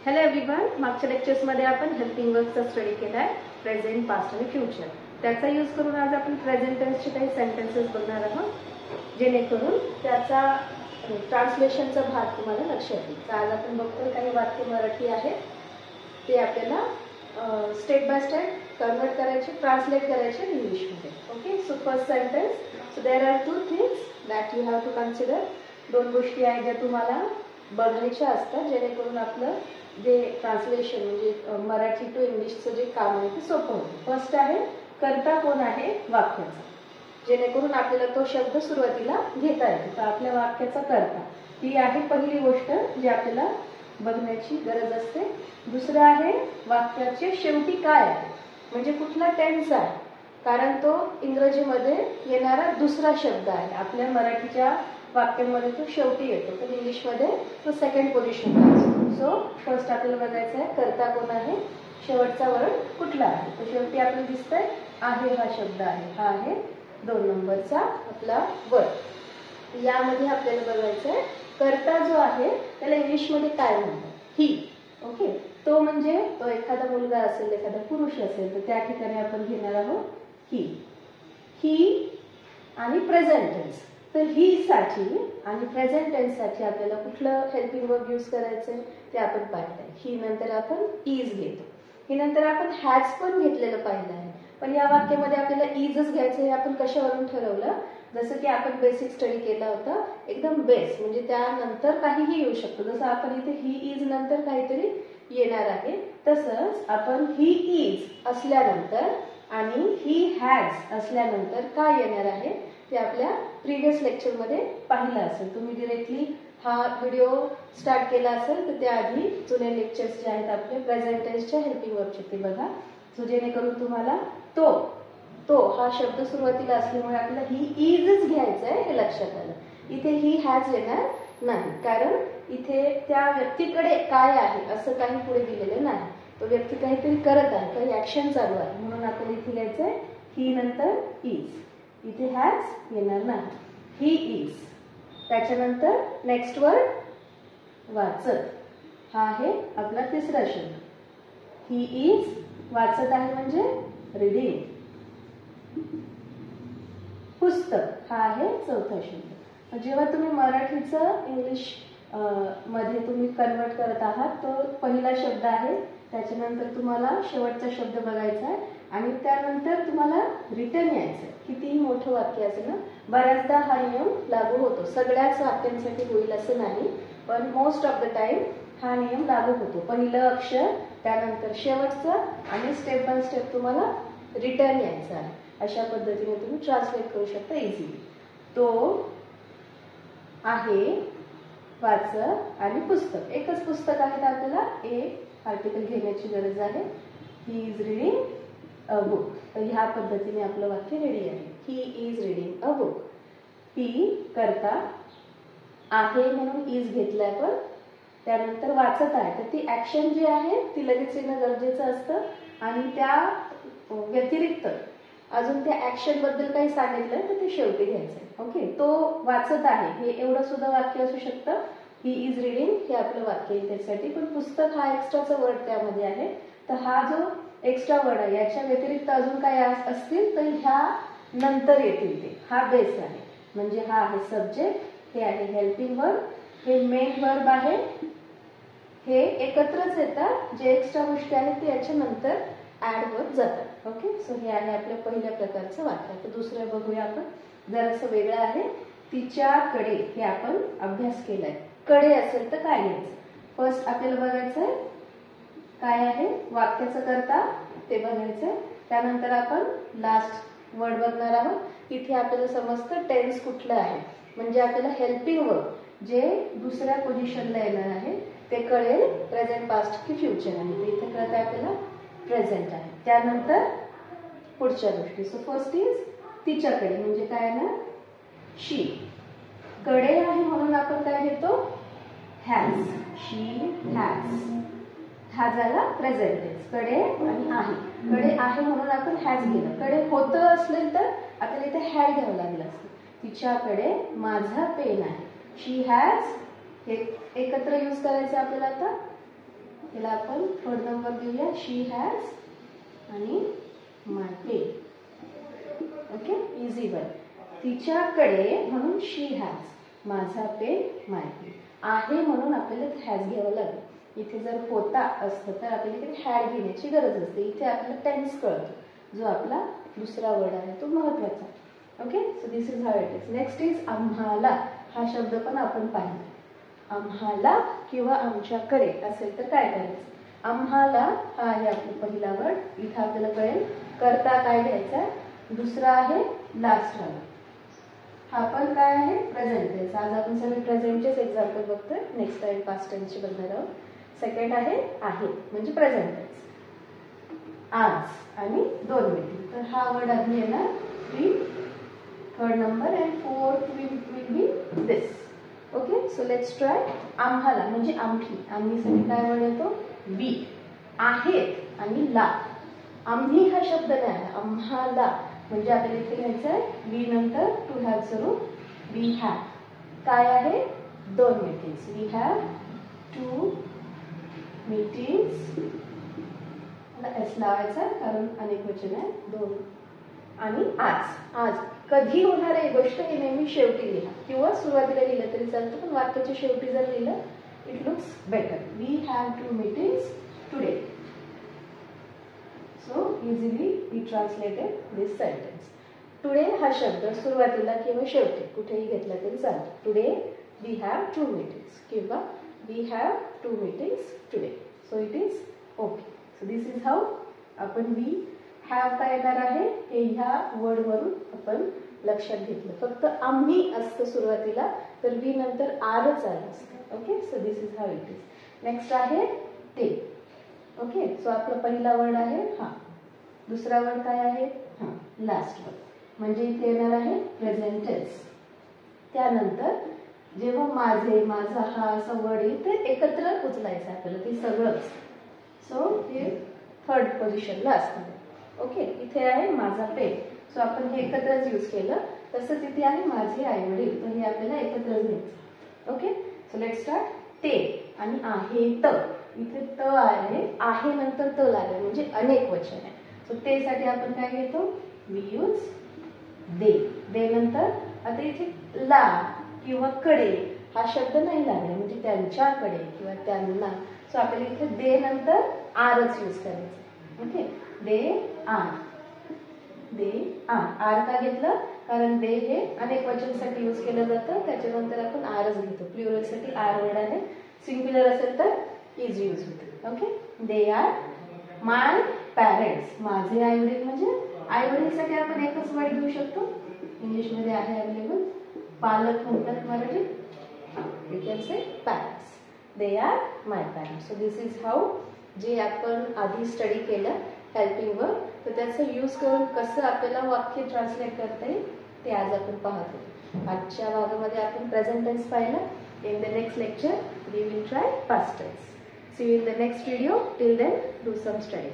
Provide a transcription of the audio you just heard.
Hello everyone, मागच्या लेक्चर्समध्ये आपण हेल्पिंग वर्कचा स्टडी केला आहे, प्रेझेंट, पास्ट आणि फ्युचर. त्याचा यूज करून आज आपण प्रेझेंट टेन्सचे काही सेंटेन्सेस बघणार आहोत, जेणेकरून त्याचा ट्रान्सलेशनचा भाग तुम्हाला लक्षात येईल. तर आज आपण बघतोय काही वाक्य मराठी आहेत, ते आपल्याला स्टेप बाय स्टेप कन्वर्ट करायचे, ट्रान्सलेट करायचे इंग्लिशमध्ये. Okay, so first sentence. So there are two things that you have to consider. दोन गोष्टी आहेत ज्या तुम्हाला बघायच्या असतात, जेणेकरून आपलं जे ट्रान्सलेशन म्हणजे मराठी टू इंग्लिशचं जे काम आहे ते सोपं होतं. फर्स्ट आहे कर्ता कोण आहे वाक्याचा, जेणेकरून आपल्याला तो शब्द सुरुवातीला घेता येतो. तर आपल्या वाक्याचा कर्ता ही आहे पहिली गोष्ट जी आपल्याला बघण्याची गरज असते. दुसरं आहे वाक्याचे शेवटी काय आहे, म्हणजे कुठला टेन्स आहे, कारण तो इंग्रजीमध्ये येणारा दुसरा शब्द आहे. आपल्या मराठीच्या वाक्यांमध्ये तो शेवटी येतो, पण इंग्लिशमध्ये तो सेकंड पोझिशनला असतो. सो फर्स्ट आपल्याला बघायचं आहे कर्ता कोण आहे, शेवटचा वर्ड कुठला आहे. तर शेवटी आपल्याला दिसतंय आहे हा शब्द आहे, हा आहे 2 नंबरचा आपला वर्ड. यामध्ये आपल्याला बघायचं आहे कर्ता जो आहे त्याला इंग्लिशमध्ये काय म्हणतात, ही. ओके, तो म्हणजे तो एखादा मुलगा असेल, एखादा पुरुष असेल, तर त्या ठिकाणी आपण घेणार आहोत ही. ही आणि प्रेझेंट टेन्स. तर ही साठी आणि प्रेझेंट टेन्स साठी आपल्याला कुठलं हेल्पिंग वर्ब यूज करायचंय ते आपण पाहिलंय. ही नंतर आपण इज घेतो, ही नंतर आपण हॅज पण घेतलेलं पाहिलं आहे. पण या वाक्यामध्ये आपल्याला इजच घ्यायचं. हे आपण कशावरून ठरवलं, जसं की आपण बेसिक स्टडी केला होता, एकदम बेस, म्हणजे त्यानंतर काहीही येऊ शकतं. जसं आपण इथे ही इज नंतर काहीतरी येणार आहे, तसंच आपण ही इज असल्यानंतर आणि ही हॅज असल्यानंतर काय येणार आहे ते आपल्या प्रिव्हियस लेक्चरमध्ये पाहिलं असेल. तुम्ही डिरेक्टली हा व्हिडिओ स्टार्ट केला असेल तर त्याआधी जुने लेक्चर्स जे आहेत आपले प्रेझेंट टेन्सच्या हेल्पिंग वर्बचे ते बघा. सो जेणेकरून तुम्हाला तो हा शब्द सुरुवातीला असल्यामुळे आपल्याला ही इजच घ्यायचं आहे हे लक्षात आलं. इथे ही हॅज येणार नाही, कारण इथे त्या व्यक्तीकडे काय आहे असं काही पुढे दिलेलं नाही. तो व्यक्ती काहीतरी करत आहे, काही ऍक्शन चालू आहे, म्हणून आपल्याला इथे लिहायचंय ही नंतर इज. इथे हॅज येणार नाही, ही इज. त्याच्यानंतर नेक्स्ट वर्ड वाचत, हा आहे आपला तिसरा शब्द. ही इज वाचत आहे म्हणजे रीडिंग. पुस्तक हा आहे चौथा शब्द. जेव्हा तुम्ही मराठीचं इंग्लिश मध्ये तुम्ही कन्वर्ट करत आहात, तो पहिला शब्द आहे, त्याच्यानंतर तुम्हाला शेवटचा शब्द बघायचा आहे आणि त्यानंतर तुम्हाला रिटर्न यायचं. कितीही मोठं वाक्य असेल ना, बऱ्याचदा हा नियम लागू होतो. सगळ्याच वाक्यांसाठी होईल असं नाही, पण मोस्ट ऑफ द टाइम हा नियम लागू होतो. पहिलं अक्षर, त्यानंतर शेवटचं आणि स्टेप बाय स्टेप तुम्हाला रिटर्न यायचं आहे. अशा पद्धतीने तुम्ही ट्रान्सलेट करू शकता इझिली. तो आहे वाचत आणि पुस्तक, एकच पुस्तक आहे तर आपल्याला एक आर्टिकल घेण्याची गरज आहे. He is reading a book. तर ह्या पद्धतीने आपलं वाक्य रेडी आहे. He is reading a book. ही करता आहे म्हणून इज घेतलाय, पण त्यानंतर वाचत आहे, तर ती ऍक्शन जी आहे ती लगेच येणं गरजेचं असतं आणि त्या व्यतिरिक्त अजून त्या ऍक्शन बद्दल काही सांगितलं तर ते शेवटी घ्यायचंय. ओके, तो वाचत आहे हे एवढं सुद्धा वाक्य असू शकतं. ही इज रिडिंग हे आपलं वाक्य आहे त्यासाठी, पण पुस्तक हा एक्स्ट्राचा वर्ड त्यामध्ये आहे. तर हा जो एक्स्ट्रा वर्ड आहे याच्या व्यतिरिक्त अजून काय असतील तर ह्या नंतर येतील ते. हा बेस आहे, म्हणजे हा आहे सब्जेक्ट, हे आहे हेल्पिंग वर्ब, हे मेन वर्ब आहे. हे एकत्रच येतात, जे एक्स्ट्रा गोष्टी आहेत ते याच्या नंतर ऍड होत जातात. ओके, सो हे आहे आपल्या पहिल्या प्रकारचं वाक्य. तर दुसरं बघूया आपण, जरासं वेगळं आहे. तिच्याकडे हे आपण अभ्यास केलाय. कडे असेल तर काय घ्यायचं. फर्स्ट आपल्याला बघायचंय काय आहे वाक्याचं कर्ता ते बघायचंय. त्यानंतर आपण लास्ट वर्ड बघणार आहोत. तिथे आपल्याला समजतं टेन्स कुठलं आहे, म्हणजे आपल्याला हेल्पिंग वर्ब जे दुसऱ्या पोझिशनला येणार आहे ते कळेल प्रेझेंट, पास्ट की फ्युचर आहे. तर इथे कळत आहे आपल्याला प्रेझेंट आहे. त्यानंतर पुढच्या गोष्टी. सो फर्स्ट इज तिच्याकडे, म्हणजे काय ना शी. कडे आहे म्हणून आपण काय घेतो हॅज. She has. हा झाला प्रेझेंट टेन्स. कडे आणि आहे. कडे आहे म्हणून आपण हॅज घेतलं. कडे होतं असेल तर आपल्याला इथे हॅड घ्यावं लागलं असतं. तिच्याकडे माझा पेन आहे. शी हॅज हे एकत्र यूज करायचं आपल्याला आता. त्याला आपण थर्ड नंबर देऊया. शी हॅज आणि माय पेन. Okay, easy one. तिच्याकडे म्हणून शी हॅज, माझा पेन, माय पेन. आहे म्हणून आपल्याला हॅज घ्यावं लागेल. इथे जर होता असतं तर आपल्याला इथे हॅड घेण्याची गरज असते. इथे आपल्याला टेन्स कळतो, जो आपला दुसरा वर्ड आहे तो महत्वाचा. Okay, so this is how it is. Next is आम्हाला. हा शब्द पण आपण पाहिला. आम्हाला किंवा आमच्याकडे असेल तर काय करायचं? आम्हाला हा आहे आपला पहिला वर्ड. इथे आपल्याला कळेल करता काय घ्यायचा. दुसरा आहे लास्ट वाला. हा पण काय आहे? Present tense. आज आपण सगळे प्रेझेंटचेच एक्झाम्पल बघतोय. नेक्स्ट टाइम पास्ट टेन्सचे बघणार आहोत. सेकंड आहे म्हणजे प्रेझेंट टेन्स. आज आणि 2 मीटिंग. तर हा वर्ड आधी येणार three, third number and fourth will be this. Okay, so let's try. आम्हाला म्हणजे आम्ही. आम्हीसाठी काय वर्ड येतो? वी. आहेत आणि ला. आम्ही हा शब्द नाही आहे. आम्हाला म्हणजे आपल्याला इथे घ्यायचं आहे वी नंतर टू हॅव सुरू. वी हॅव काय आहे? 2 meetings. We have 2 meetings. S लावायचा कारण अनेक वचन आहे. 2 आणि आज. आज कधी होणार आहे गोष्ट हे नेहमी शेवटी लिहा किंवा सुरुवातीला लिहिलं तरी चालतं, पण वाक्याच्या शेवटी जर लिहिलं it looks better. We have 2 meetings today. So easily we translated this sentence. Today हा शब्द सुरुवातीला किंवा शेवटी कुठेही घेतला तरी चालतो. Today we have 2 meetings किंवा we have 2 meetings today. So it is okay. So this is how आपण we have काय येणार आहे हे ह्या वर्ड वरून आपण लक्षात घेतलं. फक्त आम्ही असतं सुरुवातीला तर we नंतर आरच आलं असतं. Okay, so this is how it is. Next आहे ते. ओके, सो आपला पहिला वर्ड आहे हा. दुसरा वर्ड काय आहे? हा, लास्ट वर्ड. म्हणजे इथे येणार आहे प्रेझेंट टेन्स. त्यानंतर जेव्हा माझे, माझा हा असा वर्ड येईल ते एकत्र उचलायचं आपल्याला ते सगळंच. सो हे थर्ड पोझिशनला असणार. ओके, इथे आहे माझा पेन. सो आपण हे एकत्रच यूज केलं. तसंच इथे आहे माझे आई वडील. तर हे आपल्याला एकत्रच घ्यायचं. Okay, so let start. ते आणि आहेत. इथे त आहे नंतर त लागेल म्हणजे अनेक वचन आहे. सो ते साठी आपण काय घेतो? वी यूज दे. दे नंतर आता इथे ला किंवा कडे हा शब्द नाही लागला म्हणजे त्यांच्याकडे किंवा त्यांना. सो आपल्याला इथे दे नंतर आरच यूज करायचं. Okay, they are. They are. Are का घेतलं? कारण दे हे अनेक वचनसाठी यूज केलं जातं. त्याच्यानंतर आपण आरच घेतो. प्लुरल साठी आर वर्ड आहे. सिंग्युलर असेल तर इज यूज होते. Okay, they R my parents. माझे आई वडील म्हणजे आई वडीलसाठी आपण एकच वर्ड घेऊ शकतो. इंग्लिशमध्ये आहे अवेलेबल. पालक म्हणतात मराठीत. You can say parents. They are my parents. So this is how जे आपण आधी स्टडी केलं हेल्पिंग वर्ब. तर त्याचा यूज करून कसं आपल्याला वाक्य ट्रान्सलेट करता येईल ते आज आपण पाहत होतो. आजच्या भागामध्ये आपण प्रेझेंट टेन्स पाहिलं. In the next lecture, we will try past tense. See you in the next video. Till then, do some study.